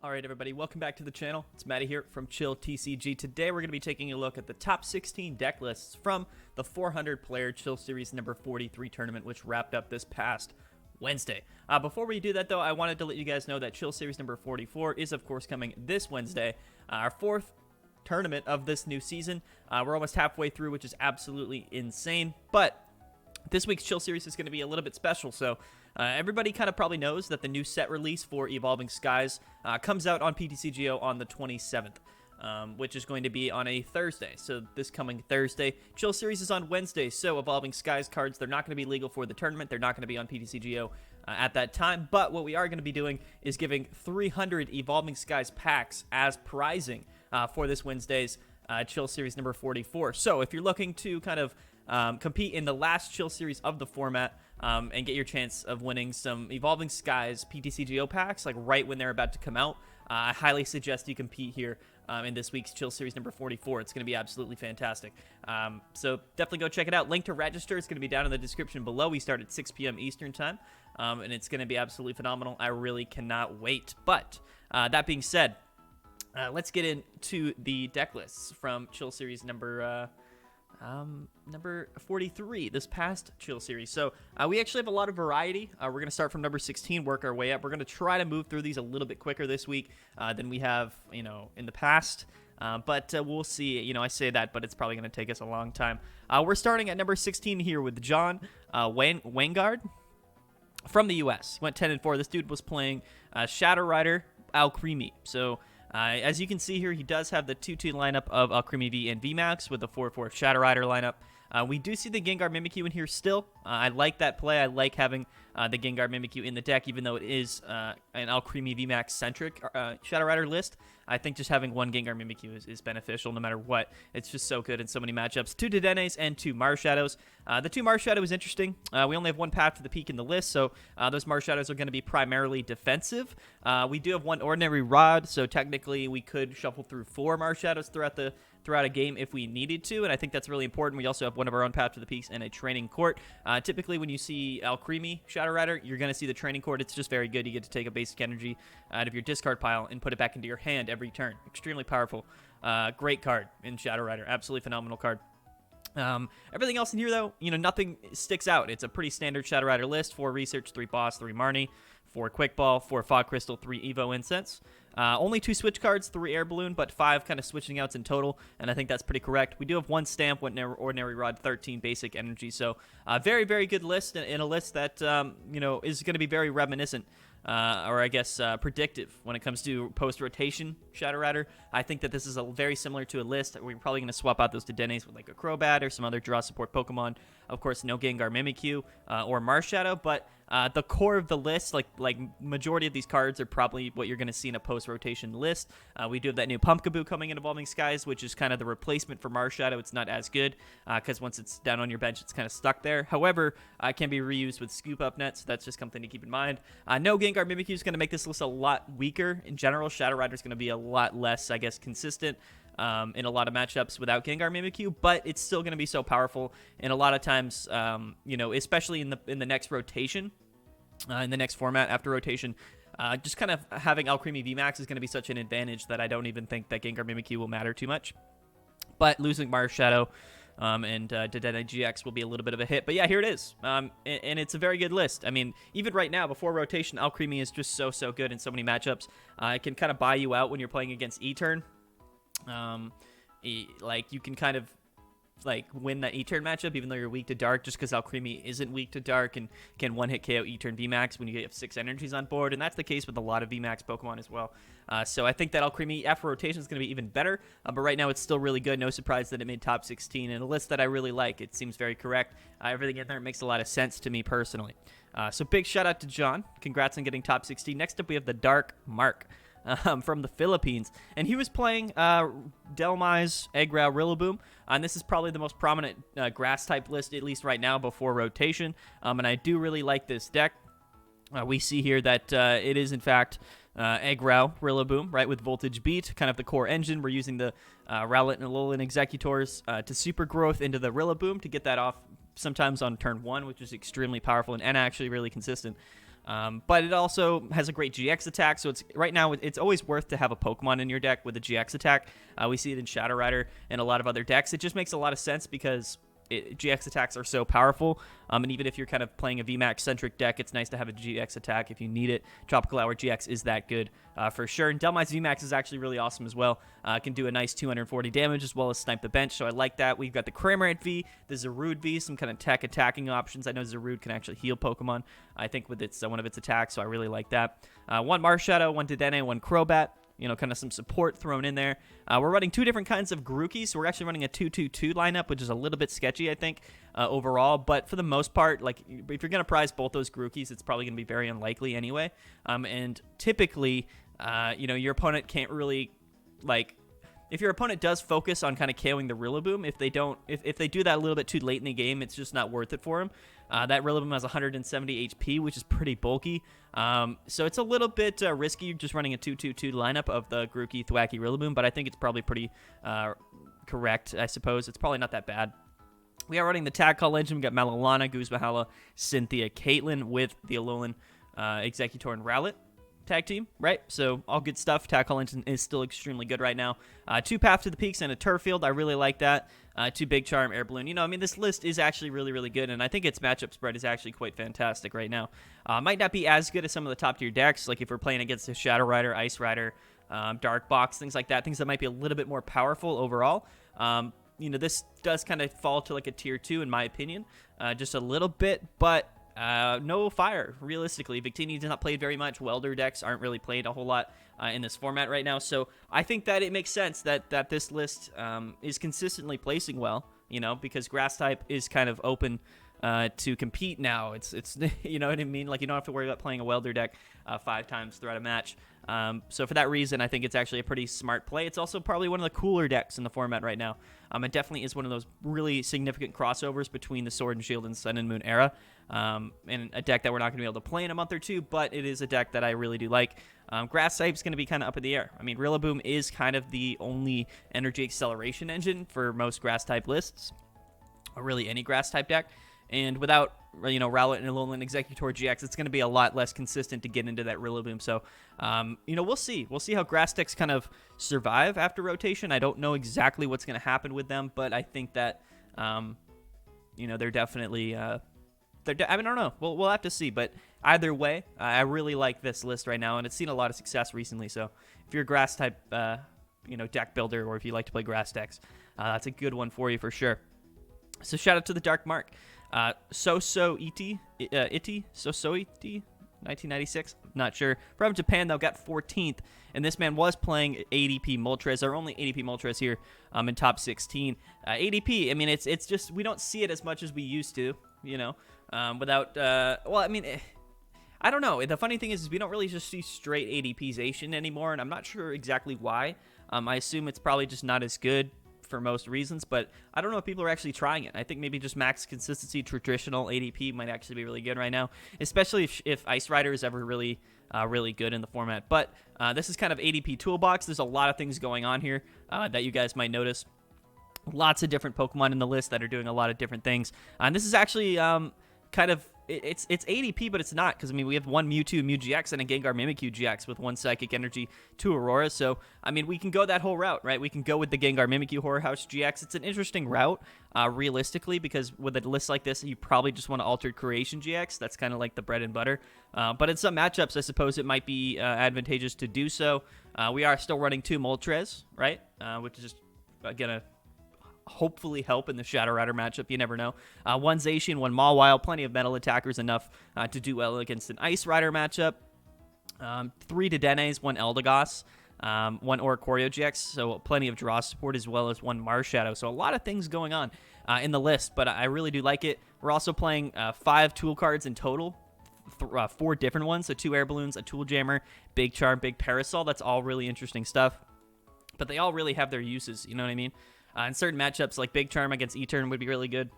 Alright everybody, welcome back to the channel. It's Matty here from Chill TCG. Today we're going to be taking a look at the top 16 deck lists from the 400 player Chill Series number 43 tournament, which wrapped up this past Wednesday. Before we do that though, I wanted to let you guys know that Chill Series number 44 is of course coming this Wednesday, our fourth tournament of this new season. We're almost halfway through, which is absolutely insane, but this week's Chill Series is going to be a little bit special, so everybody kind of probably knows that the new set release for Evolving Skies comes out on PTCGO on the 27th, which is going to be on a Thursday. So this coming Thursday, Chill Series is on Wednesday, so Evolving Skies cards, they're not going to be legal for the tournament. They're not going to be on PTCGO at that time, but what we are going to be doing is giving 300 Evolving Skies packs as prizing for this Wednesday's Chill Series number 44. So if you're looking to kind of compete in the last Chill Series of the format and get your chance of winning some Evolving Skies PTCGO packs like right when they're about to come out, I highly suggest you compete here in this week's Chill Series number 44. It's going to be absolutely fantastic. So definitely go check it out. Link to register is going to be down in the description below. We start at 6 p.m. Eastern time, and it's going to be absolutely phenomenal. I really cannot wait. But that being said, let's get into the deck lists from Chill Series number 43, this past Chill Series. So we actually have a lot of variety. We're going to start from number 16, work our way up. We're going to try to move through these a little bit quicker this week than we have, in the past. But we'll see. I say that, but it's probably going to take us a long time. We're starting at number 16 here with John Weingard from the US. Went 10-4. This dude was playing Shadow Rider Alcremie. So as you can see here, he does have the 2-2 lineup of Alcremie V and VMAX with the 4-4 Shadow Rider lineup. We do see the Gengar Mimikyu in here still. I like that play. I like having the Gengar Mimikyu in the deck, even though it is an Alcremie VMAX-centric Shadow Rider list. I think just having one Gengar Mimikyu is beneficial no matter what. It's just so good in so many matchups. 2 Dedennes and 2 Marshadows. The 2 Marshadow is interesting. We only have one path to the peak in the list, so those Marshadows are going to be primarily defensive. We do have one Ordinary Rod, so technically we could shuffle through 4 Marshadows throughout a game if we needed to, and I think that's really important. We also have one of our own path to the peaks and a training court. Typically when you see Alcremie Shadow Rider, you're going to see the training court. It's just very good. You get to take a basic energy out of your discard pile and put it back into your hand every turn. Extremely powerful. Great card in Shadow Rider. Absolutely phenomenal card. Everything else in here, though, nothing sticks out. It's a pretty standard Shadow Rider list. 4 Research, 3 Boss, 3 Marnie, 4 Quick Ball, 4 Fog Crystal, 3 Evo Incense. Only 2 switch cards, 3 Air Balloon, but 5 kind of switching outs in total, and I think that's pretty correct. We do have 1 Stamp, 1 Ordinary Rod, 13 Basic Energy, so very, very good list, in a list that, is going to be very reminiscent, or I guess predictive when it comes to post-rotation Shadow Rider. I think that this is very similar to a list that we're probably going to swap out those Dedennes with like a Crobat or some other draw support Pokemon. Of course, no Gengar Mimikyu or Marshadow, but the core of the list, like majority of these cards are probably what you're going to see in a post-rotation list. We do have that new Pumpkaboo coming in Evolving Skies, which is kind of the replacement for Marshadow. It's not as good because once it's down on your bench, it's kind of stuck there. However, it can be reused with Scoop Up Nets, so that's just something to keep in mind. No Gengar Mimikyu is going to make this list a lot weaker. In general, Shadow Rider is going to be a lot less, I guess, consistent in a lot of matchups without Gengar Mimikyu, but it's still going to be so powerful. And a lot of times, especially in the next rotation, in the next format after rotation, just kind of having Alcremie VMAX is going to be such an advantage that I don't even think that Gengar Mimikyu will matter too much. But losing Marshadow and Dedenne GX will be a little bit of a hit. But yeah, here it is. And it's a very good list. I mean, even right now, before rotation, Alcremie is just so good in so many matchups. It can kind of buy you out when you're playing against E-Turn. You can kind of win that E-Turn matchup even though you're weak to Dark, just because Alcremie isn't weak to Dark and can one-hit KO E-Turn VMAX when you have 6 energies on board, and that's the case with a lot of VMAX Pokemon as well. So I think that Alcremie after rotation is going to be even better, but right now it's still really good. No surprise that it made top 16, and a list that I really like. It seems very correct. Everything in there makes a lot of sense to me personally. So big shout out to John. Congrats on getting top 16. Next up we have the DarkMark from the Philippines, and he was playing Delmai's Eggrow Rillaboom, and this is probably the most prominent grass type list, at least right now before rotation, and I do really like this deck. We see here that it is in fact Eggrow Rillaboom, right, with Voltage Beat, kind of the core engine. We're using the Rowlet and Alolan Executors to super growth into the Rillaboom to get that off sometimes on turn 1, which is extremely powerful and actually really consistent. But it also has a great GX attack, so right now it's always worth to have a Pokemon in your deck with a GX attack. We see it in Shadow Rider and a lot of other decks. It just makes a lot of sense because GX attacks are so powerful, and even if you're kind of playing a VMAX-centric deck, it's nice to have a GX attack if you need it. Tropical Hour GX is that good for sure, and Delmi's VMAX is actually really awesome as well. Can do a nice 240 damage as well as snipe the bench, so I like that. We've got the Cramorant V, the Zarude V, some kind of tech attacking options. I know Zarude can actually heal Pokemon, I think, with one of its attacks, so I really like that. One Marshadow, one Dedenne, one Crobat. Kind of some support thrown in there. We're running 2 different kinds of Grookey, so we're actually running a 2-2-2 lineup, which is a little bit sketchy, I think, overall. But for the most part, like, if you're going to prize both those Grookeys, it's probably going to be very unlikely anyway. And typically, your opponent can't really, like, if your opponent does focus on kind of KOing the Rillaboom, if they do that a little bit too late in the game, it's just not worth it for him. That Rillaboom has 170 HP, which is pretty bulky. So it's a little bit risky just running a 2-2-2 lineup of the Grookey, Thwackey, Rillaboom, but I think it's probably pretty correct, I suppose. It's probably not that bad. We are running the Tag Call Engine. We've got Malilana, Guzmahala, Cynthia, Caitlyn with the Alolan Executor and Rowlet tag team, right? So all good stuff. Tag Call Engine is still extremely good right now. 2 Path to the Peaks and a Turf Field. I really like that. 2 Big Charm, Air Balloon. This list is actually really, really good, and I think its matchup spread is actually quite fantastic right now. Might not be as good as some of the top-tier decks, like if we're playing against a Shadow Rider, Ice Rider, Dark Box, things like that, things that might be a little bit more powerful overall. This does kind of fall to like a tier 2 in my opinion, just a little bit, but no fire, realistically. Victini does not play very much. Welder decks aren't really played a whole lot in this format right now. So I think that it makes sense that this list is consistently placing well, because Grass type is kind of open to compete now. It's you know what I mean? Like, you don't have to worry about playing a Welder deck 5 times throughout a match. So for that reason, I think it's actually a pretty smart play. It's also probably one of the cooler decks in the format right now. It definitely is one of those really significant crossovers between the Sword and Shield and Sun and Moon era, and a deck that we're not going to be able to play in a month or two, but it is a deck that I really do like. Grass type is going to be kind of up in the air. Rillaboom is kind of the only energy acceleration engine for most Grass type lists, or really any Grass type deck. And without, Rowlet and Alolan Executor GX, it's going to be a lot less consistent to get into that Rillaboom. So, we'll see. We'll see how Grass decks kind of survive after rotation. I don't know exactly what's going to happen with them, but I think that, they're definitely, I don't know. We'll have to see. But either way, I really like this list right now, and it's seen a lot of success recently. So if you're a Grass type, deck builder, or if you like to play Grass decks, that's a good one for you for sure. So shout out to the DarkMark. Itty, 1996, not sure. From Japan, though, got 14th, and this man was playing ADP Moltres. Our only ADP Moltres here in top 16. ADP, it's just, we don't see it as much as we used to, without, I don't know. The funny thing is we don't really just see straight ADPization anymore, and I'm not sure exactly why. I assume it's probably just not as good for most reasons, but I don't know if people are actually trying it. I think maybe just max consistency traditional ADP might actually be really good right now, especially if Ice Rider is ever really good in the format. But this is kind of ADP toolbox. There's a lot of things going on here that you guys might notice. Lots of different Pokemon in the list that are doing a lot of different things, and this is actually kind of it's ADP, but it's not, because we have one Mewtwo Mew GX and a Gengar Mimikyu GX with 1 Psychic Energy, 2 Aurora. So we can go that whole route, right? We can go with the Gengar Mimikyu Horror House GX. It's an interesting route, realistically, because with a list like this, you probably just want to Altered Creation GX. That's kind of like the bread and butter. But in some matchups, I suppose it might be advantageous to do so. We are still running 2 Moltres, right? Which is just gonna hopefully help in the Shadow Rider matchup. You never know. 1 Zacian, 1 Mawile, plenty of metal attackers, enough to do well against an Ice Rider matchup. 3 Dedennes, 1 Eldegoss, 1 Oricorio GX, so plenty of draw support, as well as 1 Marshadow. So a lot of things going on in the list, but I really do like it. We're also playing 5 tool cards in total. 4 different ones, so 2 Air Balloons, a Tool Jammer, Big Charm, Big Parasol. That's all really interesting stuff, but they all really have their uses, you know what I mean? In certain matchups, like Big Charm against E-Turn would be really good,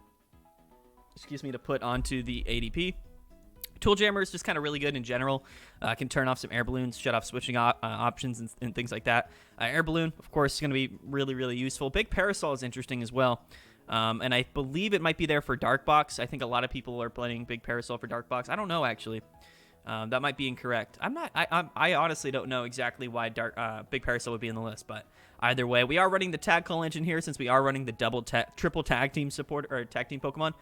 to put onto the ADP. Tool Jammer is just kind of really good in general. Can turn off some Air Balloons, shut off switching options and things like that. Air Balloon, of course, is going to be really, really useful. Big Parasol is interesting as well. And I believe it might be there for Dark Box. I think a lot of people are playing Big Parasol for Dark Box. I don't know, actually. That might be incorrect. I honestly don't know exactly why Big Parasol would be in the list, but either way, we are running the tag call engine here since we are running the triple tag team support or tag team Pokemon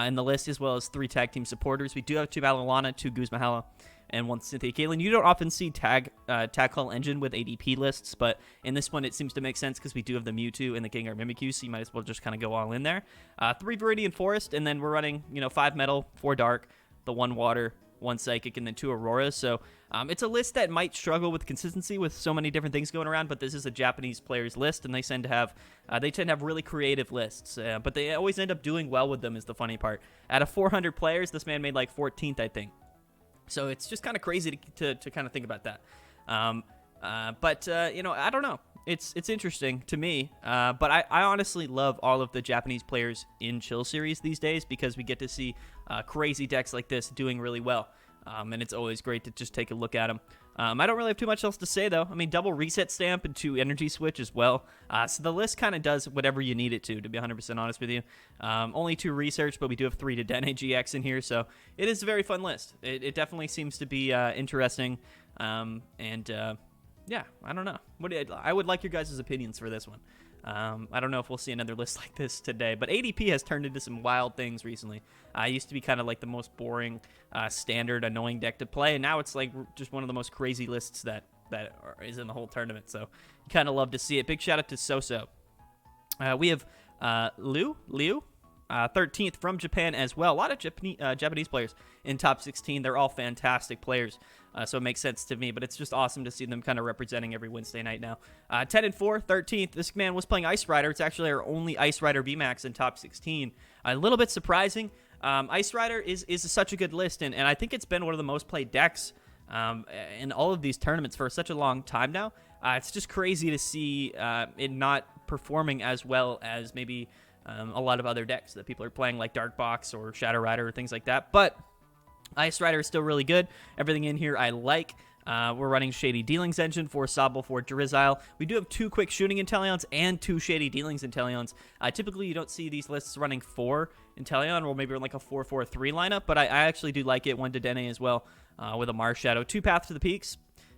in the list, as well as 3 tag team supporters. We do have 2 Valalana, 2 Guzmahala, and 1 Cynthia Caitlyn. You don't often see tag call engine with ADP lists, but in this one it seems to make sense because we do have the Mewtwo and the Gengar Mimikyu, so you might as well just kind of go all in there. 3 Viridian Forest, and then we're running 5 Metal, 4 Dark, the 1 Water, 1 Psychic, and then 2 Auroras. So it's a list that might struggle with consistency with so many different things going around, but this is a Japanese players list, and they tend to have really creative lists, but they always end up doing well with them is the funny part. Out of 400 players, this man made like 14th, I think. So it's just kind of crazy to kind of think about that. But I don't know. It's interesting to me, but I honestly love all of the Japanese players in Chill Series these days because we get to see crazy decks like this doing really well, and it's always great to just take a look at them. I don't really have too much else to say, though. I mean, double reset stamp and 2 energy switch as well. So the list kind of does whatever you need it to be 100% honest with you. Only 2 research, but we do have 3 to Dene GX in here, so it is a very fun list. It definitely seems to be interesting, yeah, I don't know. I would like your guys' opinions for this one. I don't know if we'll see another list like this today, but ADP has turned into some wild things recently. It used to be kind of like the most boring, standard, annoying deck to play, and now it's like just one of the most crazy lists that is in the whole tournament. So you kind of love to see it. Big shout out to Soso. We have LouLiu, 13th from Japan as well. A lot of Japanese players in top 16. They're all fantastic players, so it makes sense to me, but it's just awesome to see them kind of representing every Wednesday night now. 10-4, 13th. This man was playing Ice Rider. It's actually our only Ice Rider VMAX in top 16. A little bit surprising. Ice Rider is such a good list, and I think it's been one of the most played decks in all of these tournaments for such a long time now. It's just crazy to see it not performing as well as maybe a lot of other decks that people are playing, like Dark Box or Shadow Rider or things like that. But Ice Rider is still really good. Everything in here I like. We're running Shady Dealings Engine, 4 Sobble, 4 Drizzile. We do have 2 Quick Shooting Inteleons and 2 Shady Dealings Inteleons. Typically, you don't see these lists running 4 Inteleon, or maybe like a 4-4-3 lineup, but I actually do like it. 1 Dedenne as well with a Mars Shadow. 2 Path to the Peaks.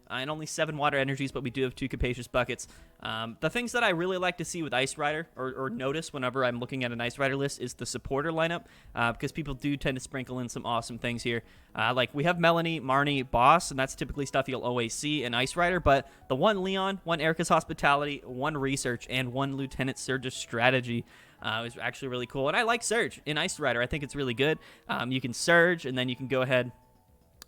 And only 7 water energies, but we do have 2 Capacious Buckets. The things that I really like to see with Ice Rider, or notice whenever I'm looking at an Ice Rider list, is the supporter lineup, because people do tend to sprinkle in some awesome things here. Like, we have Melanie, Marnie, Boss, and that's typically stuff you'll always see in Ice Rider, but the 1 Leon, 1 Erica's Hospitality, 1 Research, and 1 Lieutenant Surge's Strategy is actually really cool. And I like Surge in Ice Rider. I think it's really good. You can Surge, and then you can go ahead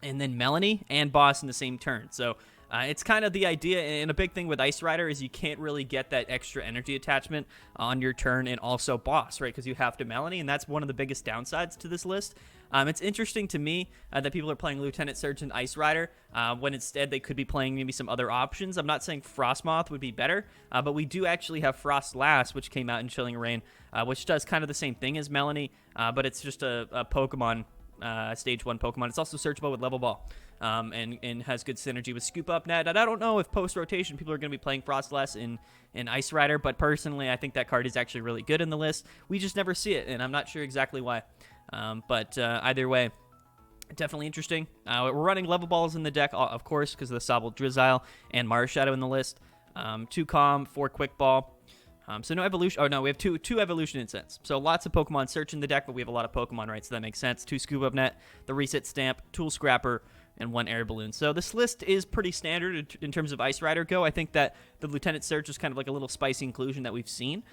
and then Melanie and Boss in the same turn. So it's kind of the idea, and a big thing with Ice Rider is you can't really get that extra energy attachment on your turn and also Boss, right? Because you have to Melanie, and that's one of the biggest downsides to this list. It's interesting to me that people are playing Lieutenant Surge and Ice Rider when instead they could be playing maybe some other options. I'm not saying Frostmoth would be better, but we do actually have Frost Lass, which came out in Chilling Reign, which does kind of the same thing as Melanie, but it's just a Pokemon, stage 1 Pokemon. It's also searchable with Level Ball, and has good synergy with Scoop Up Net. And I don't know if post-rotation people are going to be playing Frostlass in Ice Rider, but personally I think that card is actually really good in the list. We just never see it, and I'm not sure exactly why. But either way, definitely interesting. We're running Level Balls in the deck, of course, because of the Sobble, Drizzile, and Mars Shadow in the list. 2 Calm, 4 Quick Ball. So no evolution. Oh no, we have two evolution incense. So lots of Pokemon search in the deck, but we have a lot of Pokemon, right? So that makes sense. 2 Scoop Up Net, the Reset Stamp, Tool Scrapper, and 1 Air Balloon. So this list is pretty standard in terms of Ice Rider go. I think that the Lieutenant Surge is kind of like a little spicy inclusion that we've seen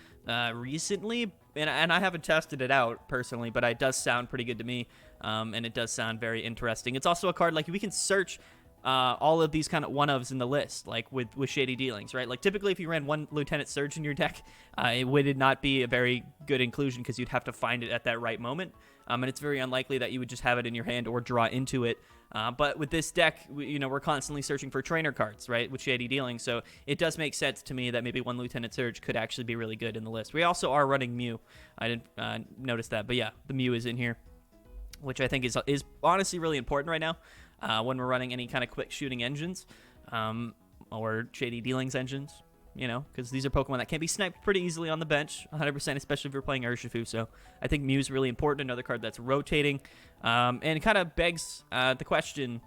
recently, and I haven't tested it out personally, but it does sound pretty good to me, and it does sound very interesting. It's also a card like we can search all of these kind of one-ofs in the list, like with Shady Dealings, right? Like typically if you ran 1 Lieutenant Surge in your deck, it would not be a very good inclusion because you'd have to find it at that right moment, and it's very unlikely that you would just have it in your hand or draw into it. But with this deck, we're constantly searching for trainer cards, right, with Shady Dealings, so it does make sense to me that maybe 1 Lieutenant Surge could actually be really good in the list. We also are running Mew. I didn't notice that, but yeah, the Mew is in here, which I think is honestly really important right now. When we're running any kind of quick shooting engines, or Shady Dealings engines, because these are Pokemon that can be sniped pretty easily on the bench, 100%, especially if you're playing Urshifu. So I think Mew's really important, another card that's rotating, and it kind of begs the question,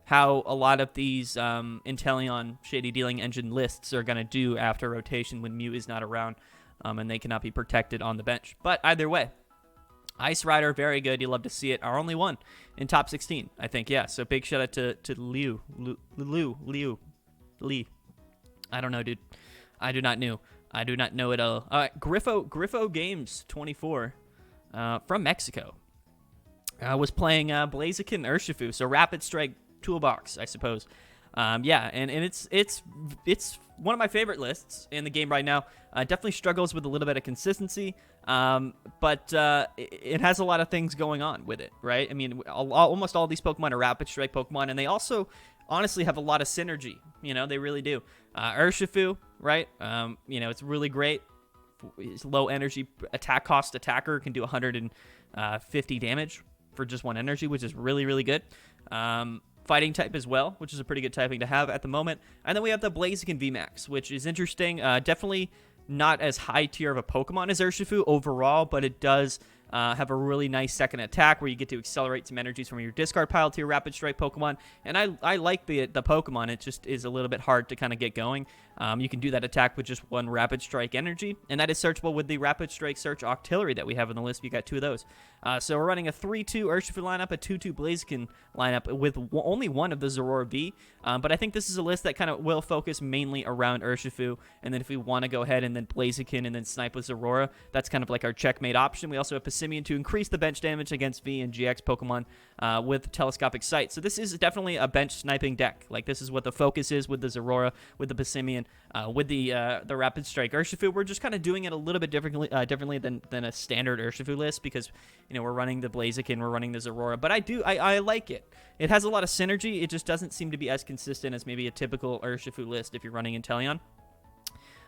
how a lot of these Inteleon Shady Dealing Engine lists are going to do after rotation when Mew is not around, and they cannot be protected on the bench. But either way, Ice Rider, very good. You love to see it. Our only one in top 16, I think. Yeah, so big shout out to LouLiu. I don't know, dude. I do not know. I do not know it all. Griffogames 24 from Mexico was playing Blaziken Urshifu, so Rapid Strike Toolbox, I suppose. Yeah, and it's one of my favorite lists in the game right now. Definitely struggles with a little bit of consistency, but it has a lot of things going on with it, right? I mean, almost all these Pokemon are Rapid Strike Pokemon, and they also honestly have a lot of synergy. You know, they really do. Urshifu, right? You know, it's really great. It's low energy attack cost attacker, can do 150 damage for just 1 energy, which is really, really good. Fighting type as well, which is a pretty good typing to have at the moment. And then we have the Blaziken VMAX, which is interesting. Definitely not as high tier of a Pokemon as Urshifu overall, but it does have a really nice second attack where you get to accelerate some energies from your discard pile to your Rapid Strike Pokemon. And I like the Pokemon. It just is a little bit hard to kind of get going. You can do that attack with just 1 Rapid Strike energy, and that is searchable with the Rapid Strike Search Octillery that we have on the list. We got 2 of those. So we're running a 3-2 Urshifu lineup, a 2-2 Blaziken lineup with only 1 of the Zorora V. But I think this is a list that kind of will focus mainly around Urshifu, and then if we want to go ahead and then Blaziken and then snipe with Zorora, that's kind of like our checkmate option. We also have Passimian to increase the bench damage against V and GX Pokemon with Telescopic Sight. So this is definitely a bench sniping deck. Like, this is what the focus is with the Zorora, with the Passimian, with the Rapid Strike Urshifu. We're just kind of doing it a little bit differently than a standard Urshifu list, because, you know, we're running the Blaziken, we're running the Zorora, but I like it. It has a lot of synergy. It just doesn't seem to be as consistent as maybe a typical Urshifu list if you're running Inteleon.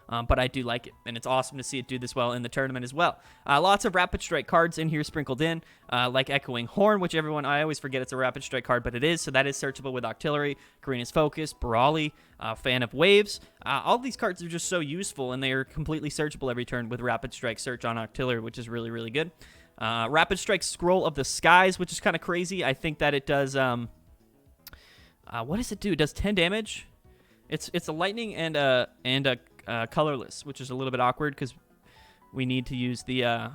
But I do like it, and it's awesome to see it do this well in the tournament as well. Lots of Rapid Strike cards in here sprinkled in, like Echoing Horn, which I always forget it's a Rapid Strike card, but it is, so that is searchable with Octillery, Karina's Focus, Brawly, Fan of Waves. All these cards are just so useful, and they are completely searchable every turn with Rapid Strike Search on Octillery, which is really, really good. Rapid Strike Scroll of the Skies, which is kind of crazy. I think that it does, what does it do? It does 10 damage. It's a lightning and a colorless, which is a little bit awkward because we need to use the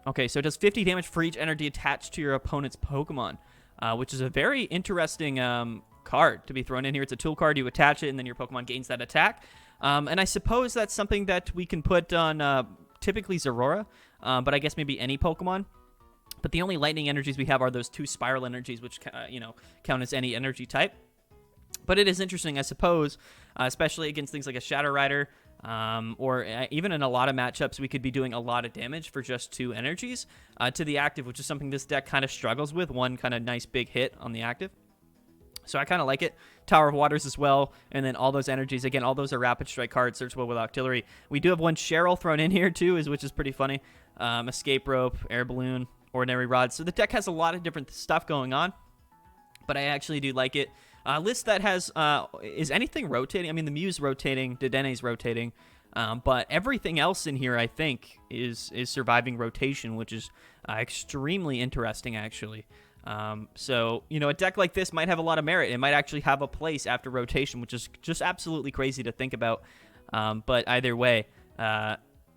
okay, so it does 50 damage for each energy attached to your opponent's Pokemon, which is a very interesting card to be thrown in here. It's a tool card. You attach it, and then your Pokemon gains that attack. And I suppose that's something that we can put on typically Zorora, but I guess maybe any Pokemon. But the only lightning energies we have are those 2 spiral energies, which count as any energy type. But it is interesting, I suppose, especially against things like a Shadow Rider, or even in a lot of matchups, we could be doing a lot of damage for just 2 energies to the active, which is something this deck kind of struggles with, 1 kind of nice big hit on the active. So I kind of like it. Tower of Waters as well, and then all those energies. Again, all those are Rapid Strike cards, searchable with Octillery. We do have 1 Cheryl thrown in here, too, which is pretty funny. Escape Rope, Air Balloon, Ordinary Rod. So the deck has a lot of different stuff going on, but I actually do like it. List that has, is anything rotating? I mean, the Mew's rotating, Dedene's rotating, but everything else in here, I think, is surviving rotation, which is extremely interesting, actually. So, a deck like this might have a lot of merit. It might actually have a place after rotation, which is just absolutely crazy to think about. But either way,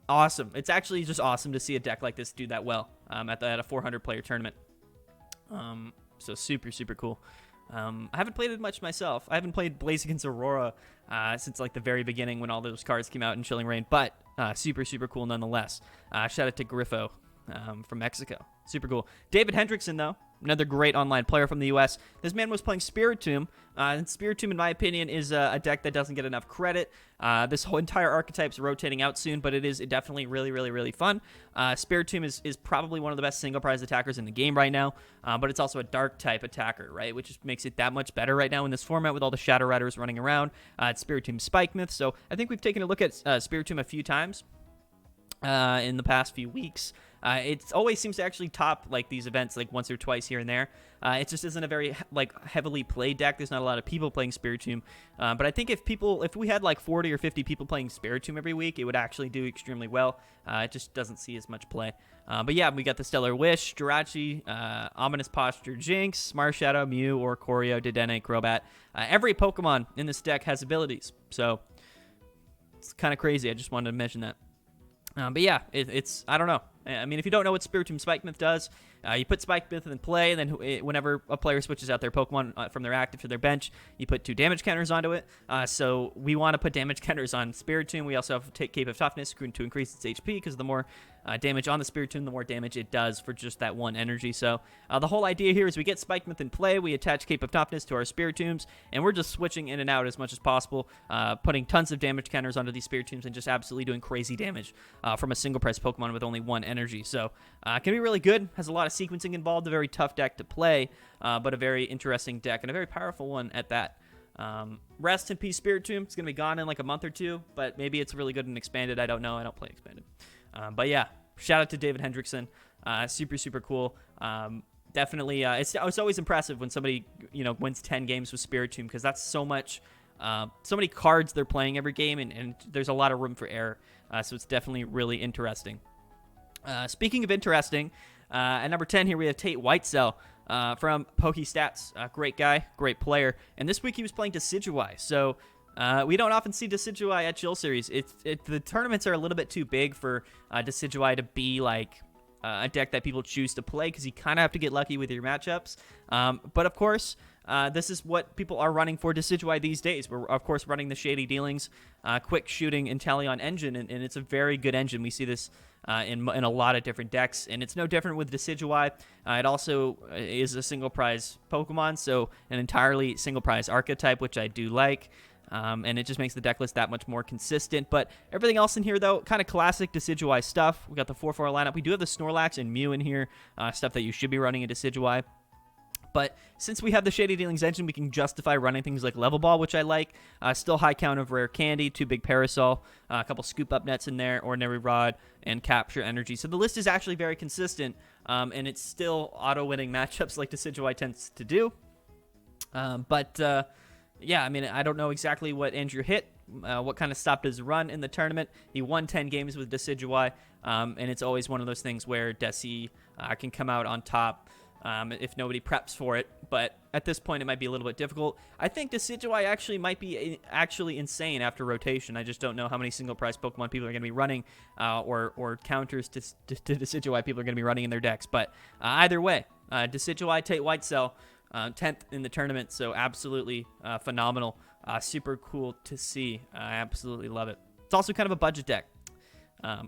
awesome. It's actually just awesome to see a deck like this do that well at a 400-player tournament. So super, super cool. I haven't played it much myself. I haven't played Blaziken's Aurora since like the very beginning when all those cards came out in Chilling Reign, but super, super cool nonetheless. Shout out to Griffo from Mexico. Super cool. David Hendrickson, though, another great online player from the U.S. This man was playing Spiritomb, and Spiritomb, in my opinion, is a deck that doesn't get enough credit. This whole entire archetype's rotating out soon, but it is definitely really, really, really fun. Spiritomb is probably one of the best single prize attackers in the game right now, but it's also a dark type attacker, right, which just makes it that much better right now in this format with all the Shadow Riders running around. It's Spiritomb Spike Myth, so I think we've taken a look at Spiritomb a few times in the past few weeks. It always seems to actually top like these events like once or twice here and there. It just isn't a very like heavily played deck. There's not a lot of people playing Spiritomb. But I think if we had like 40 or 50 people playing Spiritomb every week, it would actually do extremely well. It just doesn't see as much play. But yeah, we got the Stellar Wish, Jirachi, Ominous Posture, Jinx, Marshadow, Mew, Oricorio, Dedenne, Crobat. Every Pokemon in this deck has abilities, so it's kind of crazy. I just wanted to mention that. But yeah, it's I don't know. I mean, if you don't know what Spiritomb Spike Myth does, you put Spike Myth in play, and then whenever a player switches out their Pokemon from their active to their bench, you put 2 damage counters onto it. So we want to put damage counters on Spiritomb. We also have Cape of Toughness to increase its HP, because the more damage on the Spiritomb, the more damage it does for just that one energy. So the whole idea here is we get Spike Myth in play, we attach Cape of Toughness to our Spiritombs, and we're just switching in and out as much as possible, putting tons of damage counters onto these Spiritombs and just absolutely doing crazy damage from a single price Pokemon with only 1 energy. So it can be really good, has a lot of sequencing involved, a very tough deck to play, but a very interesting deck and a very powerful one at that. Rest in peace, Spiritomb. It's going to be gone in like a month or 2, but maybe it's really good and expanded. I don't know. I don't play expanded. But yeah, shout out to David Hendrickson. Super, super cool. Definitely, it's always impressive when somebody, wins 10 games with Spiritomb, because that's so many cards they're playing every game, and there's a lot of room for error. So it's definitely really interesting. Speaking of interesting, at number 10 here we have Tate Whitesell from PokeStats. Great guy, great player. And this week he was playing Decidueye. So we don't often see Decidueye at Chill Series. The tournaments are a little bit too big for Decidueye to be like a deck that people choose to play, because you kind of have to get lucky with your matchups. But of course, this is what people are running for Decidueye these days. We're, of course, running the Shady Dealings, quick shooting Inteleon engine, and it's a very good engine. We see this in a lot of different decks, and it's no different with Decidueye. It also is a single prize Pokemon, so an entirely single prize archetype, which I do like. And it just makes the deck list that much more consistent. But everything else in here, though, kind of classic Decidueye stuff. We got the 4-4 lineup. We do have the Snorlax and Mew in here, stuff that you should be running in Decidueye. But since we have the Shady Dealings engine, we can justify running things like Level Ball, which I like. Still high count of Rare Candy, 2 big Parasol, a couple Scoop Up Nets in there, Ordinary Rod, and Capture Energy. So the list is actually very consistent, and it's still auto-winning matchups like Decidueye tends to do. Yeah, I mean, I don't know exactly what Andrew hit, what kind of stopped his run in the tournament. He won 10 games with Decidueye, and it's always one of those things where Deci can come out on top if nobody preps for it. But at this point, it might be a little bit difficult. I think Decidueye actually might be actually insane after rotation. I just don't know how many single-prize Pokemon people are going to be running, or counters to Decidueye people are going to be running in their decks. But either way, Decidueye, Tate Whitesell, 10th in the tournament, so absolutely phenomenal. Super cool to see. I absolutely love it. It's also kind of a budget deck. I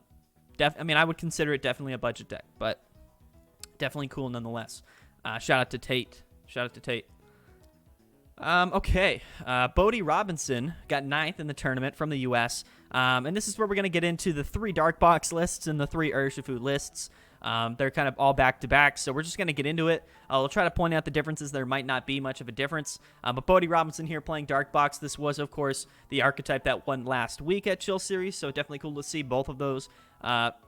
mean, I would consider it definitely a budget deck, but definitely cool nonetheless. Shout out to Tate. Okay. Bodie Robinson got 9th in the tournament from the U.S., and this is where we're going to get into the 3 Dark Box lists and the 3 Urshifu lists. They're kind of all back-to-back, so we're just going to get into it. I'll try to point out the differences. There might not be much of a difference. But Bodie Robinson here playing Dark Box. This was, of course, the archetype that won last week at Chill Series, so definitely cool to see both of those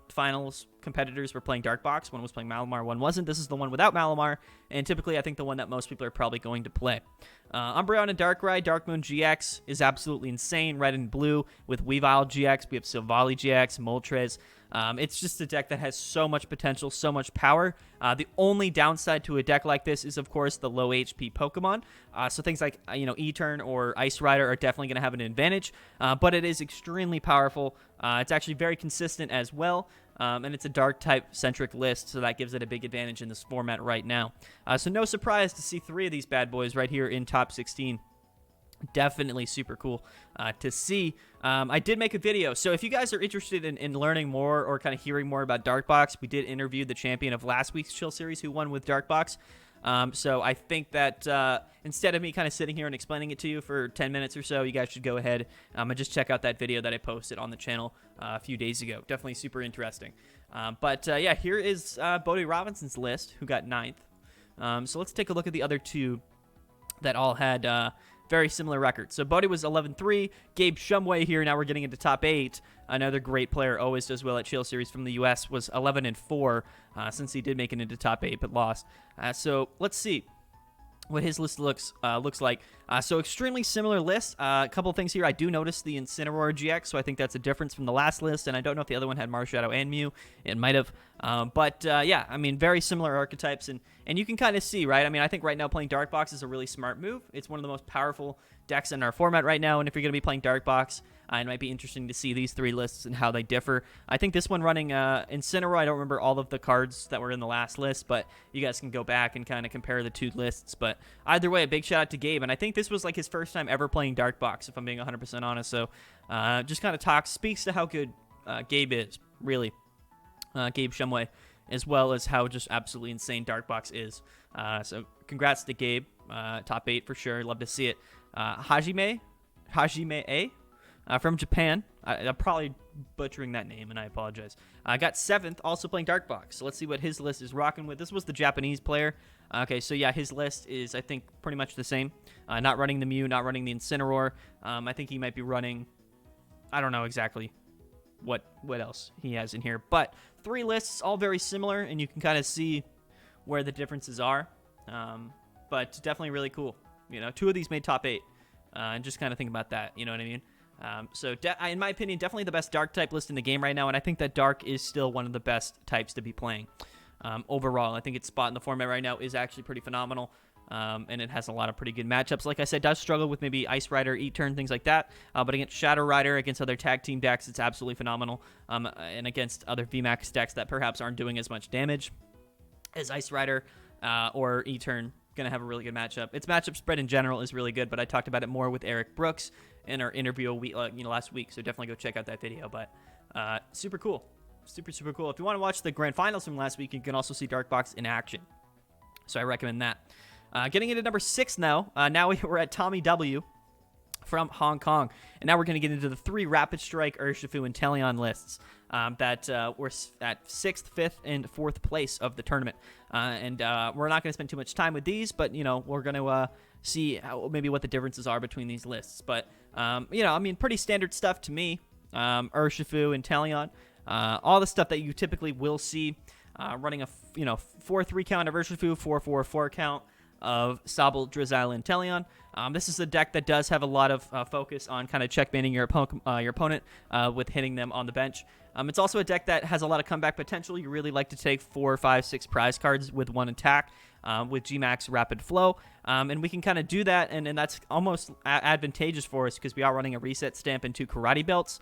finals competitors were playing Dark Box. One was playing Malamar, one wasn't. This is the one without Malamar, and typically I think the one that most people are probably going to play. Umbreon and Darkrai, Dark Moon GX is absolutely insane. Red and blue with Weavile GX. We have Silvally GX, Moltres. It's just a deck that has so much potential, so much power. The only downside to a deck like this is, of course, the low HP Pokemon. So things like, E-Turn or Ice Rider are definitely going to have an advantage, but it is extremely powerful. It's actually very consistent as well, and it's a Dark-type-centric list, so that gives it a big advantage in this format right now. So no surprise to see 3 of these bad boys right here in top 16. Definitely super cool to see. I did make a video, so if you guys are interested in learning more or kind of hearing more about Darkbox, we did interview the champion of last week's Chill Series who won with Darkbox. So I think that instead of me kind of sitting here and explaining it to you for 10 minutes or so, you guys should go ahead and just check out that video that I posted on the channel a few days ago. Definitely super interesting. Yeah, here is Bodie Robinson's list, who got 9th. So let's take a look at the other 2 that all had very similar record. So Bodhi was 11-3. Gabehumway here. Now we're getting into top 8. Another great player, always does well at Shield Series from the U.S., was 11-4 since he did make it into top 8 but lost. So let's see what his list looks like. So extremely similar list. A couple things here. I do notice the Incineroar GX, so I think that's a difference from the last list, and I don't know if the other one had Marshadow and Mew. It might have. But yeah, I mean, very similar archetypes, and you can kind of see, right? I mean, I think right now playing Dark Box is a really smart move. It's one of the most powerful decks in our format right now, and if you're going to be playing Dark Box, it might be interesting to see these 3 lists and how they differ. I think this one running Incineroar, I don't remember all of the cards that were in the last list, but you guys can go back and kind of compare the 2 lists. But either way, a big shout out to Gabe, and I think this was like his first time ever playing Dark Box, if I'm being 100% honest. So just kind of speaks to how good Gabe is, really. Gabehumway, as well as how just absolutely insane Dark Box is. So congrats to Gabe. Top 8 for sure. Love to see it. Hajime A. From Japan. I'm probably butchering that name, and I apologize. I got 7th, also playing Dark Box. So let's see what his list is rocking with. This was the Japanese player. Okay, so yeah, his list is, I think, pretty much the same. Not running the Mew, not running the Incineroar. I think he might be running, I don't know exactly what else he has in here. But 3 lists, all very similar, and you can kind of see where the differences are. But definitely really cool. 2 of these made top 8. And just kind of think about that, you know what I mean? So in my opinion, definitely the best Dark type list in the game right now, and I think that Dark is still one of the best types to be playing. Overall, I think its spot in the format right now is actually pretty phenomenal, and it has a lot of pretty good matchups. Like I said, does struggle with maybe Ice Rider, E-Turn, things like that, but against Shadow Rider, against other tag team decks, it's absolutely phenomenal, and against other VMAX decks that perhaps aren't doing as much damage as Ice Rider or E-Turn, going to have a really good matchup. Its matchup spread in general is really good, but I talked about it more with Eric Brooks in our interview last week, so definitely go check out that video. But super cool. Super cool. If you want to watch the grand finals from last week, you can also see Dark Box in action, so I recommend that. Getting into number 6 now. Now we're at TommyW from Hong Kong, and now we're going to get into the 3 Rapid Strike, Urshifu, and Teleon lists that were at 6th, 5th, and 4th place of the tournament. And we're not going to spend too much time with these, but we're going to see maybe what the differences are between these lists. But I mean, pretty standard stuff to me. Urshifu and Teleon, all the stuff that you typically will see. Running a 4-3 count of Urshifu, 4-4 count of Sobble, Drizzile, and Teleon. This is a deck that does have a lot of focus on kind of checkmating your opponent with hitting them on the bench. It's also a deck that has a lot of comeback potential. You really like to take 4, 5, 6 prize cards with 1 attack with Gmax Rapid Flow. And we can kind of do that, and that's almost advantageous for us because we are running a reset stamp and 2 Karate Belts,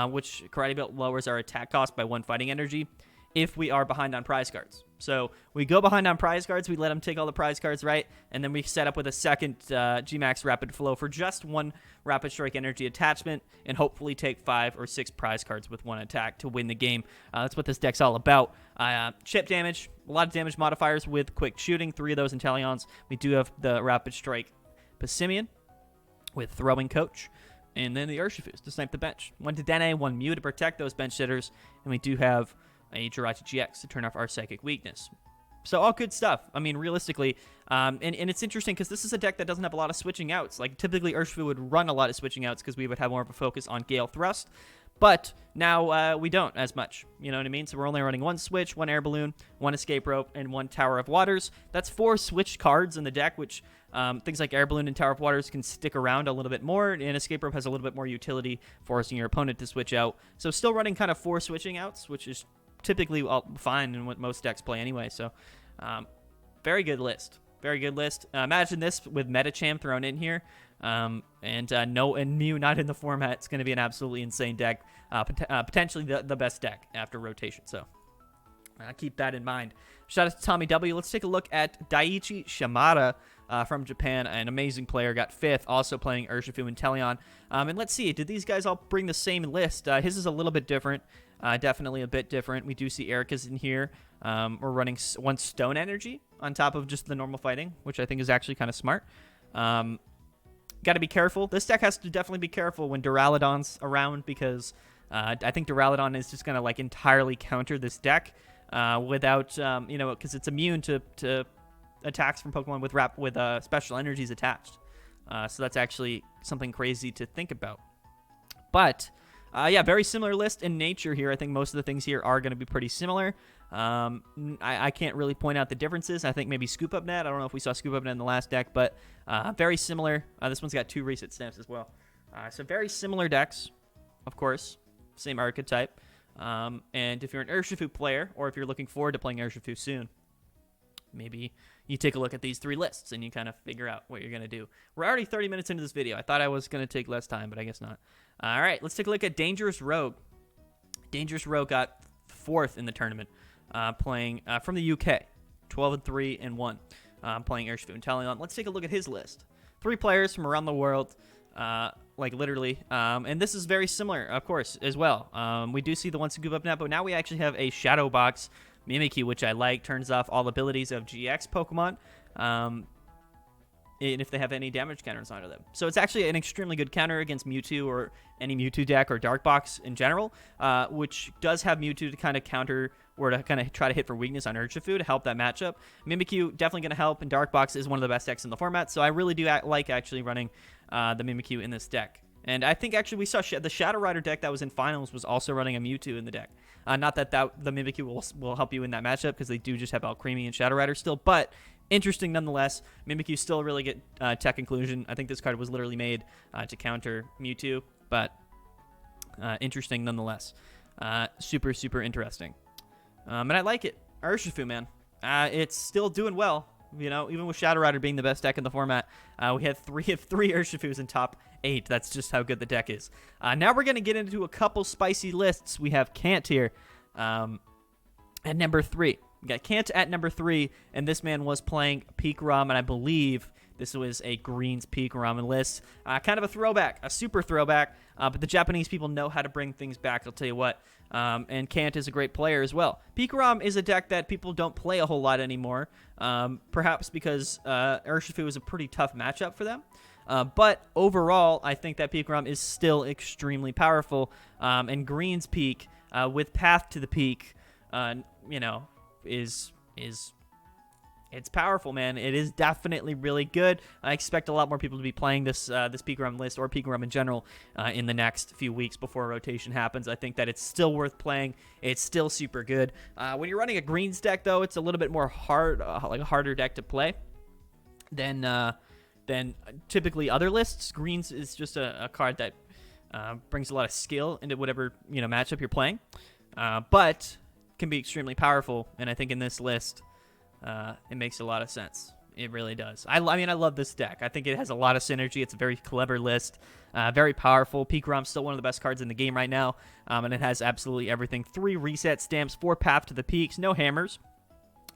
which Karate Belt lowers our attack cost by 1 fighting energy if we are behind on prize cards. So we go behind on prize cards, we let them take all the prize cards, right? And then we set up with a second Gmax Rapid Flow for just 1 Rapid Strike energy attachment and hopefully take 5 or 6 prize cards with 1 attack to win the game. That's what this deck's all about. Chip damage, a lot of damage modifiers with quick shooting, 3 of those in Teleons. We do have the Rapid Strike Passimian with Throwing Coach. And then the Urshifus to snipe the bench. 1 to Dene, 1 Mew to protect those bench sitters. And we do have a Jirachi GX to turn off our Psychic Weakness. So all good stuff. I mean, realistically, and it's interesting because this is a deck that doesn't have a lot of switching outs. Like, typically Urshifu would run a lot of switching outs because we would have more of a focus on Gale Thrust. But now we don't as much. You know what I mean? So we're only running 1 switch, 1 Air Balloon, 1 Escape Rope, and 1 Tower of Waters. That's 4 switch cards in the deck, which things like Air Balloon and Tower of Waters can stick around a little bit more, and Escape Rope has a little bit more utility, forcing your opponent to switch out. So still running kind of 4 switching outs, which is typically fine in what most decks play anyway. So very good list. Very good list. Imagine this with Metacham thrown in here. And Mew not in the format. It's going to be an absolutely insane deck. Potentially the best deck after rotation. So keep that in mind. Shout out to TommyW. Let's take a look at Daiichi Shimada from Japan. An amazing player. Got 5th. Also playing Urshifu and Teleon. And let's see. Did these guys all bring the same list? His is a little bit different. Definitely a bit different. We do see Erica's in here. We're running 1 Stone Energy on top of just the normal fighting, which I think is actually kind of smart. Got to be careful. This deck has to definitely be careful when Duraludon's around because I think Duraludon is just going to like entirely counter this deck without, because it's immune to attacks from Pokemon with special energies attached. So that's actually something crazy to think about. But yeah, very similar list in nature here. I think most of the things here are going to be pretty similar. I can't really point out the differences. I think maybe Scoop Up Net. I don't know if we saw Scoop Up Net in the last deck, but very similar. This one's got 2 reset stamps as well. So very similar decks, of course. Same archetype. And if you're an Urshifu player, or if you're looking forward to playing Urshifu soon, maybe you take a look at these 3 lists and you kind of figure out what you're going to do. We're already 30 minutes into this video. I thought I was going to take less time, but I guess not. All right, let's take a look at Dangerous Rogue. Dangerous Rogue got 4th in the tournament, playing from the UK, 12-3-1, playing Urshifu and Talion. Let's take a look at his list. 3 players from around the world, like literally, and this is very similar, of course, as well. We do see the one Scoop Up Net, but now we actually have a Shadow Box Mimikyu, which I like. Turns off all abilities of GX Pokemon, and if they have any damage counters onto them. So it's actually an extremely good counter against Mewtwo or any Mewtwo deck or Dark Box in general, which does have Mewtwo to kind of counter or to kind of try to hit for weakness on Urshifu to help that matchup. Mimikyu definitely going to help, and Dark Box is one of the best decks in the format, so I really do like actually running the Mimikyu in this deck. And I think actually we saw the Shadow Rider deck that was in finals was also running a Mewtwo in the deck. Not that the Mimikyu will help you in that matchup, because they do just have Alcremie and Shadow Rider still, but interesting nonetheless. Mimikyu still a really good tech inclusion. I think this card was literally made to counter Mewtwo, but interesting nonetheless. Super, super interesting. And I like it. Urshifu, man. It's still doing well. You know, even with Shadow Rider being the best deck in the format, we had 3 Urshifus in top 8. That's just how good the deck is. Now we're going to get into a couple spicy lists. We have Kant here at number 3. We got Kant at number 3, and this man was playing Pikram, and I believe this was a Greens Pikram list. Kind of a throwback, a super throwback, but the Japanese people know how to bring things back, I'll tell you what. And Kant is a great player as well. Pikram is a deck that people don't play a whole lot anymore, perhaps because Urshifu is a pretty tough matchup for them. But overall, I think that Pikram is still extremely powerful, and Green's Peak with Path to the Peak, you know, is it's powerful, man. It is definitely really good. I expect a lot more people to be playing this Pikram list, or Pikram in general, in the next few weeks before rotation happens. I think that it's still worth playing. It's still super good. When you're running a Greens deck, though, it's a little bit more hard, like a harder deck to play than typically other lists. Greens is just a card that brings a lot of skill into whatever matchup you're playing, but can be extremely powerful. And I think in this list, it makes a lot of sense. It really does. I mean, I love this deck. I think it has a lot of synergy. It's a very clever list, very powerful. Pikram's still one of the best cards in the game right now, and it has absolutely everything. 3 reset stamps, 4 Path to the Peaks, no hammers,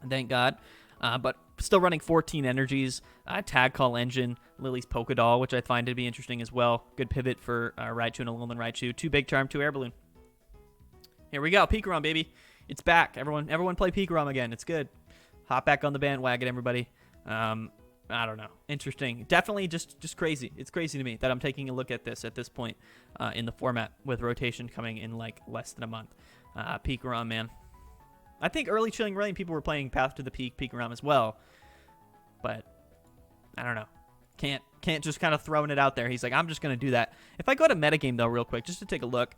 thank God, but still running 14 energies, Tag Call Engine, Lily's Polka Doll, which I find to be interesting as well. Good pivot for Raichu and Alolan Raichu. 2 Big Charm, 2 Air Balloon. Here we go, Pikram, baby. It's back. Everyone play Pikram again. It's good. Hop back on the bandwagon, everybody. I don't know. Interesting. Definitely just crazy. It's crazy to me that I'm taking a look at this point in the format, with rotation coming in like less than a month. Pikram, man. I think early Chilling Rain people were playing Path to the Peak Pikram as well, but I don't know. Can't just kind of throwing it out there. He's like, I'm just going to do that. If I go to metagame, though, real quick, just to take a look,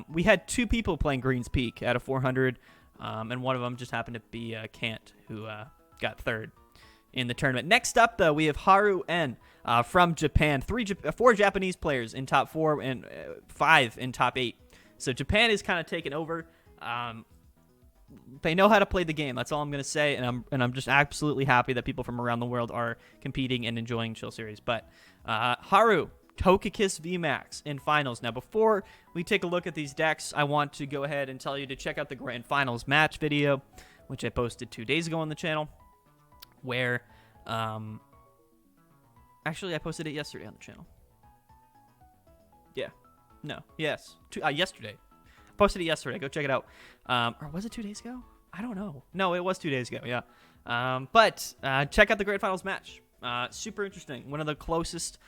we had 2 people playing Greens Peak out of 400, and one of them just happened to be Kant, who got 3rd in the tournament. Next up, though, we have Haru N from Japan. 4 Japanese players in top 4 and 5 in top 8. So Japan is kind of taking over. They know how to play the game. That's all I'm going to say, and I'm just absolutely happy that people from around the world are competing and enjoying Chill Series. But Haru, Tokis VMAX in finals. Now, before we take a look at these decks, I want to go ahead and tell you to check out the Grand Finals match video, which I posted 2 days ago on the channel, where actually I posted it yesterday on the channel. Yesterday. Posted it yesterday. Go check it out. Or was it 2 days ago? I don't know. No, it was 2 days ago. Yeah. But check out the Grand Finals match. Super interesting. One of the closest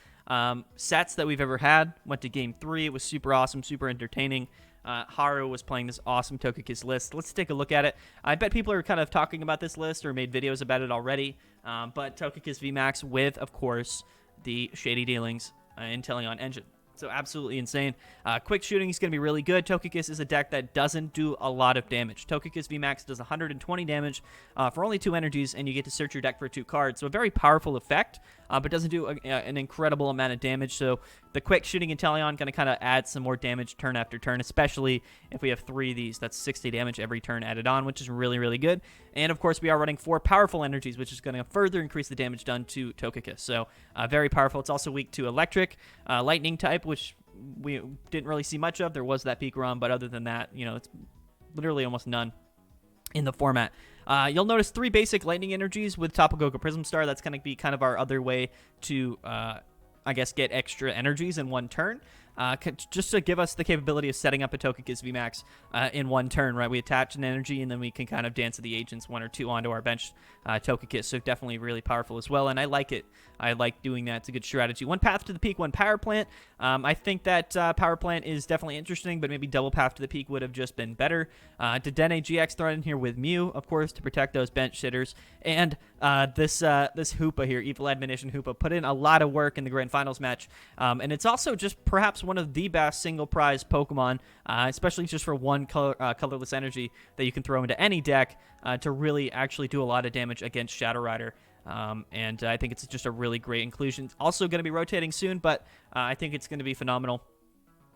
sets that we've ever had. Went to game 3. It was super awesome, super entertaining. Haru was playing this awesome Tokis list. Let's take a look at it. I bet people are kind of talking about this list or made videos about it already. But Tokis VMAX with, of course, the Shady Dealings Inteleon engine. So absolutely insane. Quick shooting is going to be really good. Tokis is a deck that doesn't do a lot of damage. Tokis VMAX does 120 damage for only 2 energies, and you get to search your deck for 2 cards. So a very powerful effect, but doesn't do an incredible amount of damage. So the quick shooting Inteleon going to kind of add some more damage turn after turn, especially if we have 3 of these. That's 60 damage every turn added on, which is really, really good. And of course, we are running 4 powerful energies, which is going to further increase the damage done to Tokis. So very powerful. It's also weak to electric, lightning type, which we didn't really see much of. There was that pikram, but other than that, it's literally almost none in the format. You'll notice 3 basic lightning energies with Tapu Koko Prism Star. That's going to be kind of our other way to, I guess, get extra energies in one turn. Just to give us the capability of setting up a Tokis VMAX in one turn, right? We attach an energy, and then we can kind of dance the agents 1 or 2 onto our bench Tokis, so definitely really powerful as well, and I like it. I like doing that. It's a good strategy. 1 Path to the Peak, 1 Power Plant. I think that Power Plant is definitely interesting, but maybe double Path to the Peak would have just been better. Dedenne GX thrown in here with Mew, of course, to protect those bench sitters, and this Hoopa here, Evil Admonition Hoopa, put in a lot of work in the Grand Finals match, and it's also just perhaps one of the best single prize Pokemon, especially just for 1 colorless energy that you can throw into any deck to really actually do a lot of damage against Shadow Rider. And I think it's just a really great inclusion. It's also going to be rotating soon, but I think it's going to be phenomenal.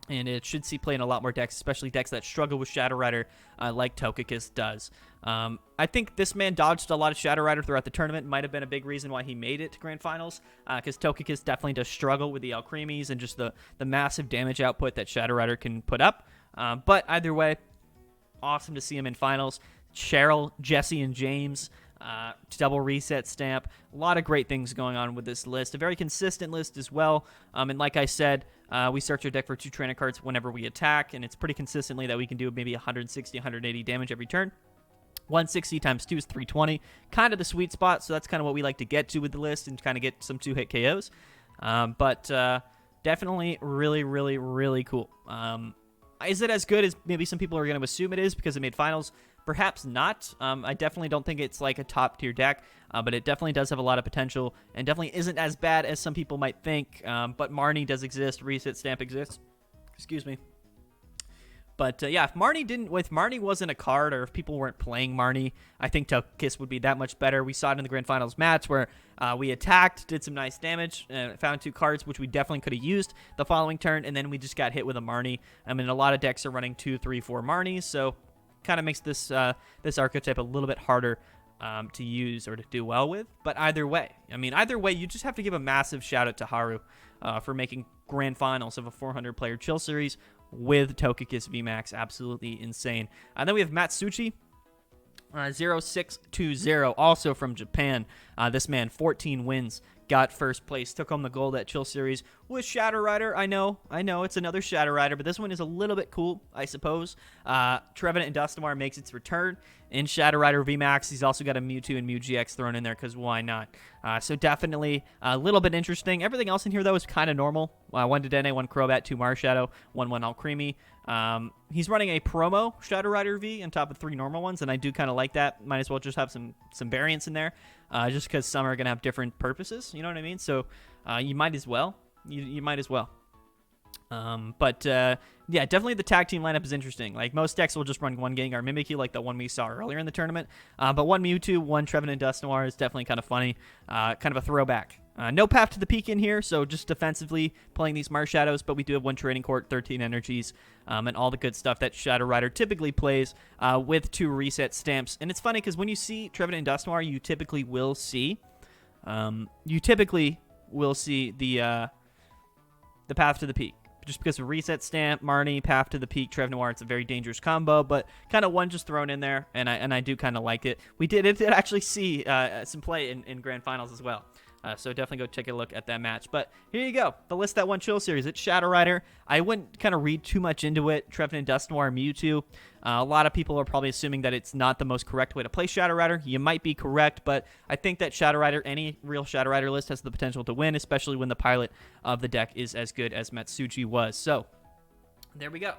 And it should see play in a lot more decks, especially decks that struggle with Shadow Rider like Tokis does. I think this man dodged a lot of Shadow Rider throughout the tournament. Might have been a big reason why he made it to Grand Finals, because Tokis definitely does struggle with the Alcremies and just the massive damage output that Shadow Rider can put up. But either way, awesome to see him in Finals. Cheryl, Jesse, and James, double reset stamp. A lot of great things going on with this list. A very consistent list as well. And like I said, we search our deck for 2 trainer cards whenever we attack, and it's pretty consistently that we can do maybe 160, 180 damage every turn. 160 times 2 is 320. Kind of the sweet spot, so that's kind of what we like to get to with the list and kind of get some 2-hit KOs. But definitely really, really, really cool. Is it as good as maybe some people are going to assume it is because it made Finals? Perhaps not. I definitely don't think it's like a top-tier deck, but it definitely does have a lot of potential and definitely isn't as bad as some people might think. But Marnie does exist. Reset Stamp exists. Excuse me. But yeah, if Marnie wasn't a card, or if people weren't playing Marnie, I think Tokis would be that much better. We saw it in the Grand Finals match where we attacked, did some nice damage, found 2 cards, which we definitely could have used the following turn, and then we just got hit with a Marnie. I mean, a lot of decks are running 2, 3, 4 Marnies, so kind of makes this this archetype a little bit harder to use or to do well with. But either way, you just have to give a massive shout out to Haru for making Grand Finals of a 400-player Chill Series with Tokis VMAX. Absolutely insane. And then we have Matsuchi, 0620, also from Japan. This man, 14 wins, got first place, took home the gold at Chill Series with Shadow Rider. I know, it's another Shadow Rider, but this one is a little bit cool, I suppose. Trevenant and Dusknoir makes its return in Shadow Rider VMAX. He's also got a Mewtwo and Mew GX thrown in there, because why not? So definitely a little bit interesting. Everything else in here, though, is kind of normal. 1 Dedenne, 1 Crobat, 2 Marshadow, 1 Alcremie. He's running a promo Shadow Rider V on top of 3 normal ones, and I do kind of like that. Might as well just have some variance in there, just because some are going to have different purposes, you know what I mean? So you might as well. You might as well. Yeah, definitely the tag team lineup is interesting. Like, most decks will just run 1 Gengar Mimikyu, like the one we saw earlier in the tournament. But 1 Mewtwo, 1 Trevenant and Dusknoir is definitely kind of funny. Kind of a throwback. No Path to the Peak in here, so just defensively playing these Marshadows, but we do have 1 Training Court, 13 energies, and all the good stuff that Shadow Rider typically plays with 2 reset stamps. And it's funny because when you see Trevenant and Dusknoir, you typically will see the Path to the Peak. Just because of Reset Stamp, Marnie, Path to the Peak, Trevenant, it's a very dangerous combo, but kind of one just thrown in there, and I do kind of like it. It did actually see some play in Grand Finals as well. So definitely go take a look at that match. But here you go, the list that won Chill Series. It's Shadow Rider. I wouldn't kind of read too much into it. Trevenant, Dusknoir, Mewtwo. A lot of people are probably assuming that it's not the most correct way to play Shadow Rider. You might be correct, but I think that Shadow Rider, any real Shadow Rider list, has the potential to win, especially when the pilot of the deck is as good as Matsuchi was. So there we go.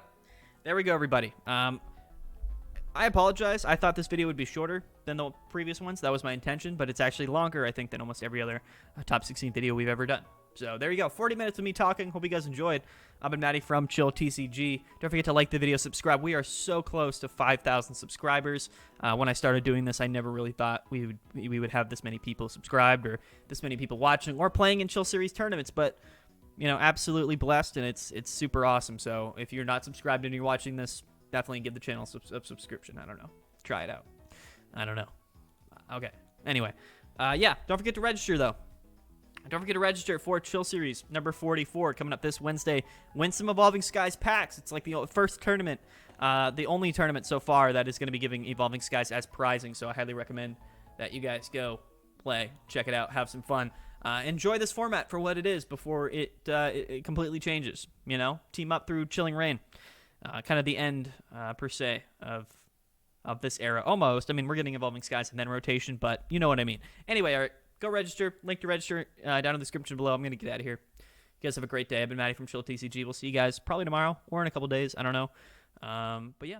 There we go, everybody. I apologize. I thought this video would be shorter than the previous ones. That was my intention, but it's actually longer, I think, than almost every other top 16 video we've ever done. So there you go. 40 minutes of me talking. Hope you guys enjoyed. I've been Maddie from Chill TCG. Don't forget to like the video, subscribe. We are so close to 5,000 subscribers. When I started doing this, I never really thought we would have this many people subscribed or this many people watching or playing in Chill Series tournaments. But, you know, absolutely blessed, and it's super awesome. So if you're not subscribed and you're watching this, definitely give the channel a subscription. I don't know. Try it out. I don't know. Okay. Anyway. Yeah, don't forget to register, though. Don't forget to register for Chill Series number 44 coming up this Wednesday. Win some Evolving Skies packs. It's like the first tournament, the only tournament so far that is going to be giving Evolving Skies as prizing. So I highly recommend that you guys go play, check it out, have some fun. Enjoy this format for what it is before it completely changes. You know, team up through Chilling Reign. Kind of the end, per se, of this era. Almost. I mean, we're getting Evolving Skies and then rotation, but you know what I mean. Anyway, all right. Go register. Link to register down in the description below. I'm going to get out of here. You guys have a great day. I've been Maddie from Chill TCG. We'll see you guys probably tomorrow or in a couple days. I don't know. But yeah.